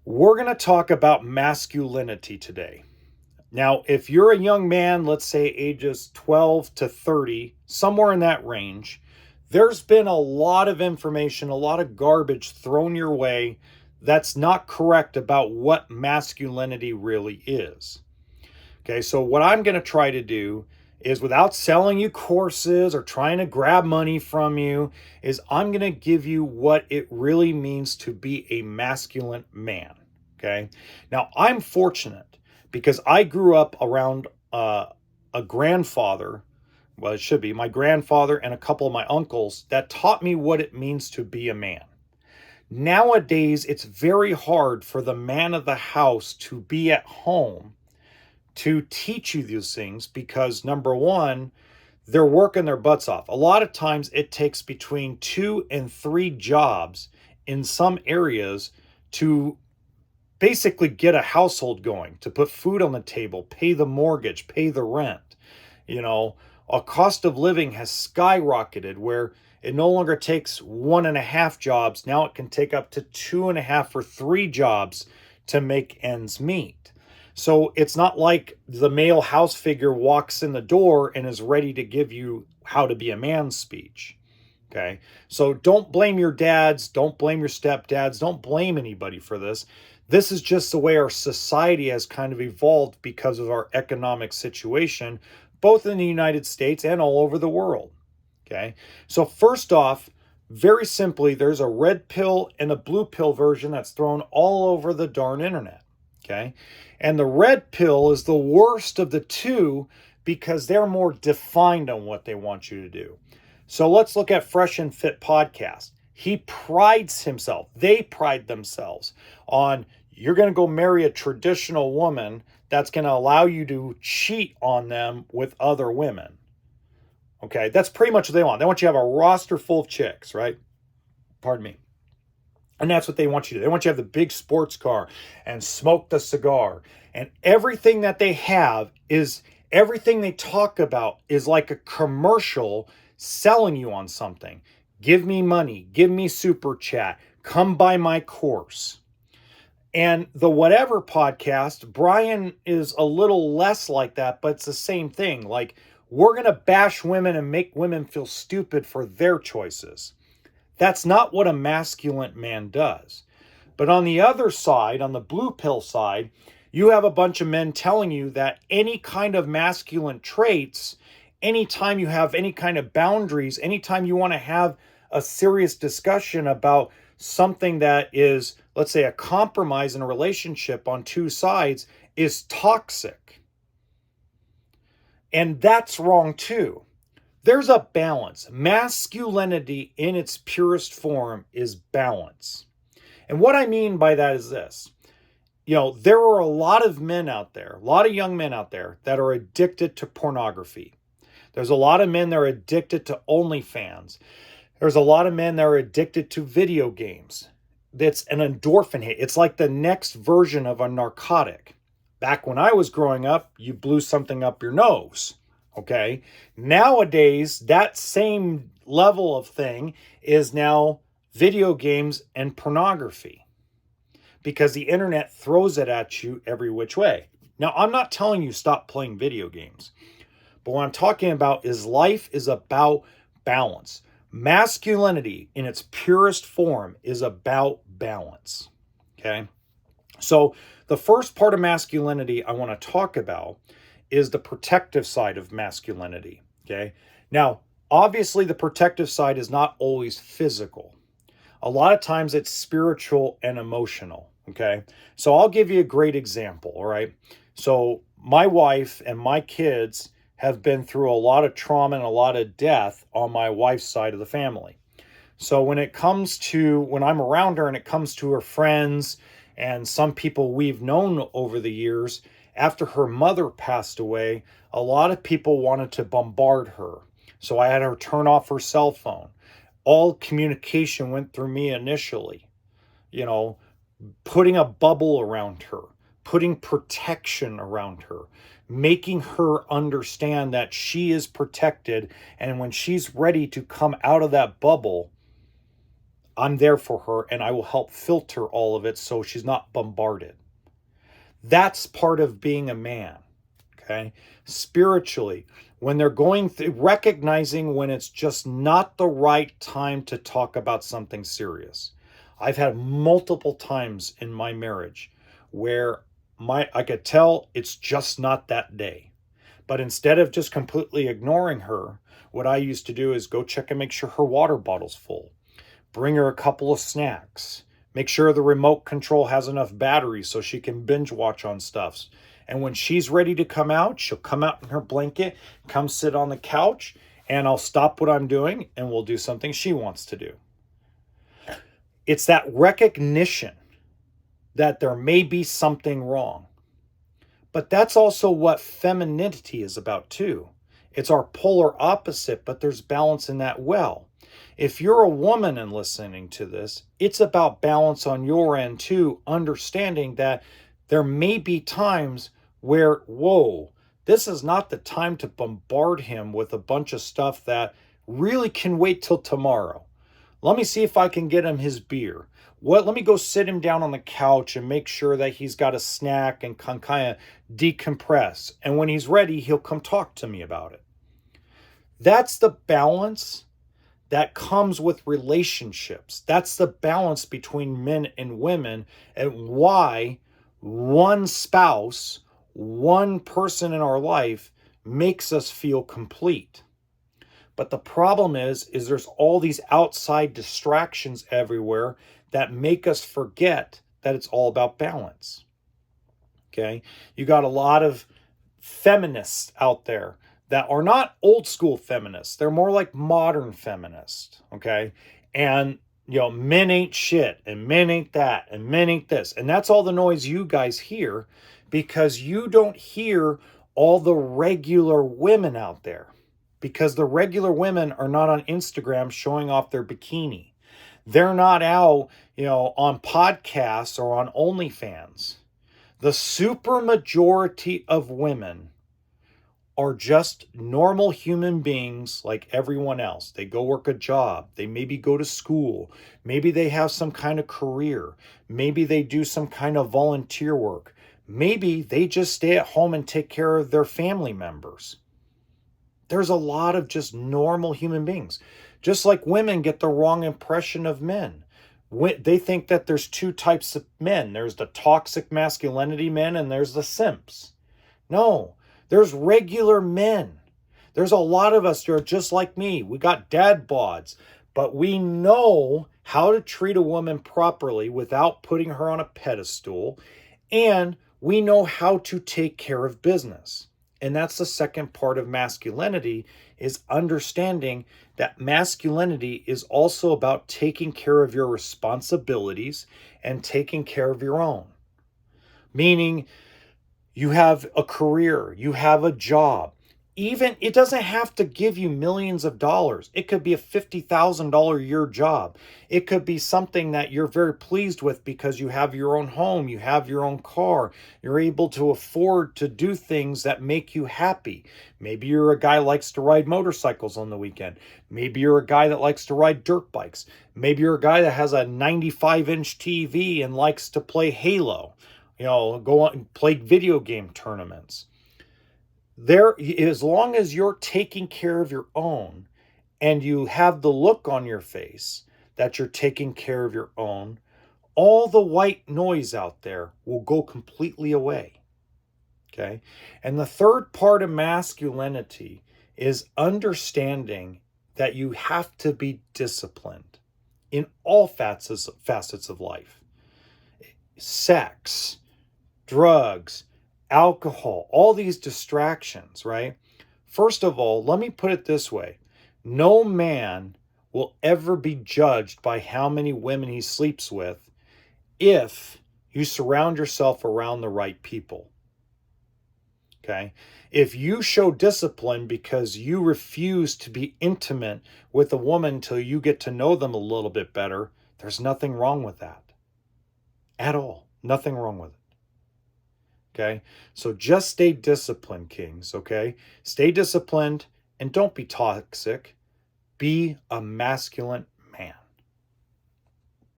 We're going to talk about masculinity today. Now, if you're a young man, let's say ages 12 to 30, somewhere in that range, there's been a lot of information, a lot of garbage thrown your way that's not correct about what masculinity really is. Okay, so what I'm going to try to do is, without selling you courses or trying to grab money from you, is I'm going to give you what it really means to be a masculine man. Okay, now I'm fortunate because I grew up around a grandfather. Well, it should be my grandfather and a couple of my uncles that taught me what it means to be a man. Nowadays, it's very hard for the man of the house to be at home to teach you these things because, number one, they're working their butts off. A lot of times it takes between 2 and 3 jobs in some areas to basically get a household going, to put food on the table, pay the mortgage, pay the rent. You know, a cost of living has skyrocketed where it no longer takes 1.5 jobs. Now it can take up to 2.5 or 3 jobs to make ends meet. So it's not like the male house figure walks in the door and is ready to give you how to be a man speech. Okay. So don't blame your dads. Don't blame your stepdads. Don't blame anybody for this. This is just the way our society has kind of evolved because of our economic situation, both in the United States and all over the world. Okay. So first off, very simply, there's a red pill and a blue pill version that's thrown all over the darn internet. Okay. And the red pill is the worst of the two because they're more defined on what they want you to do. So let's look at Fresh and Fit podcast. He prides himself, they pride themselves on, you're going to go marry a traditional woman that's going to allow you to cheat on them with other women. Okay, that's pretty much what they want. They want you to have a roster full of chicks, right? Pardon me. And that's what they want you to do. They want you to have the big sports car and smoke the cigar. And everything that they have is, everything they talk about is like a commercial selling you on something. Give me money. Give me super chat. Come buy my course. And the Whatever podcast, Brian is a little less like that, but it's the same thing. Like, we're going to bash women and make women feel stupid for their choices. That's not what a masculine man does. But on the other side, on the blue pill side, you have a bunch of men telling you that any kind of masculine traits, anytime you have any kind of boundaries, anytime you want to have a serious discussion about something that is, let's say, a compromise in a relationship on two sides, is toxic. And that's wrong too. There's a balance. Masculinity in its purest form is balance. And what I mean by that is this. There are a lot of men out there, a lot of young men out there that are addicted to pornography. There's a lot of men that are addicted to OnlyFans. There's a lot of men that are addicted to video games. It's an endorphin hit. It's like the next version of a narcotic. Back when I was growing up, you blew something up your nose. Okay. Nowadays, that same level of thing is now video games and pornography because the internet throws it at you every which way. Now, I'm not telling you stop playing video games, but what I'm talking about is life is about balance. Masculinity in its purest form is about balance. Okay. So the first part of masculinity I want to talk about is the protective side of masculinity. Okay. Now, obviously, the protective side is not always physical. A lot of times it's spiritual and emotional. Okay. So I'll give you a great example. All right. So my wife and my kids have been through a lot of trauma and a lot of death on my wife's side of the family. So when I'm around her and it comes to her friends and some people we've known over the years, after her mother passed away, a lot of people wanted to bombard her. So I had her turn off her cell phone. All communication went through me initially, putting a bubble around her, putting protection around her, making her understand that she is protected. And when she's ready to come out of that bubble, I'm there for her and I will help filter all of it so she's not bombarded. That's part of being a man, okay? Spiritually, when they're going through, recognizing when it's just not the right time to talk about something serious. I've had multiple times in my marriage where I could tell it's just not that day. But instead of just completely ignoring her, what I used to do is go check and make sure her water bottle's full. Bring her a couple of snacks. Make sure the remote control has enough battery so she can binge watch on stuff. And when she's ready to come out, she'll come out in her blanket, come sit on the couch, and I'll stop what I'm doing and we'll do something she wants to do. It's that recognition that there may be something wrong. But that's also what femininity is about too. It's our polar opposite, but there's balance in that well. If you're a woman and listening to this, it's about balance on your end too, understanding that there may be times where, whoa, this is not the time to bombard him with a bunch of stuff that really can wait till tomorrow. Let me see if I can get him his beer. Let me go sit him down on the couch and make sure that he's got a snack and can kind of decompress. And when he's ready, he'll come talk to me about it. That's the balance that comes with relationships. That's the balance between men and women, and why one spouse, one person in our life makes us feel complete. But the problem is there's all these outside distractions everywhere that make us forget that it's all about balance. Okay? You got a lot of feminists out there that are not old school feminists. They're more like modern feminists, okay? And, men ain't shit, and men ain't that, and men ain't this. And that's all the noise you guys hear because you don't hear all the regular women out there. Because the regular women are not on Instagram showing off their bikini. They're not out, on podcasts or on OnlyFans. The super majority of women are just normal human beings like everyone else. They go work a job. They maybe go to school. Maybe they have some kind of career. Maybe they do some kind of volunteer work. Maybe they just stay at home and take care of their family members. There's a lot of just normal human beings. Just like women get the wrong impression of men. They think that there's two types of men. There's the toxic masculinity men and there's the simps. No, there's regular men. There's a lot of us that are just like me. We got dad bods, but we know how to treat a woman properly without putting her on a pedestal. And we know how to take care of business. And that's the second part of masculinity, is understanding that masculinity is also about taking care of your responsibilities and taking care of your own. Meaning you have a career, you have a job. Even it doesn't have to give you millions of dollars. It could be a $50,000 a year job. It could be something that you're very pleased with because you have your own home, you have your own car. You're able to afford to do things that make you happy. Maybe you're a guy who likes to ride motorcycles on the weekend. Maybe you're a guy that likes to ride dirt bikes. Maybe you're a guy that has a 95-inch TV and likes to play Halo. Go on and play video game tournaments. As long as you're taking care of your own and you have the look on your face that you're taking care of your own, all the white noise out there will go completely away. Okay? And the third part of masculinity is understanding that you have to be disciplined in all facets of life. Sex, drugs, alcohol, all these distractions, right? First of all, let me put it this way. No man will ever be judged by how many women he sleeps with if you surround yourself around the right people. Okay? If you show discipline because you refuse to be intimate with a woman till you get to know them a little bit better, there's nothing wrong with that. At all. Nothing wrong with it. Okay, so just stay disciplined, kings, okay? Stay disciplined and don't be toxic. Be a masculine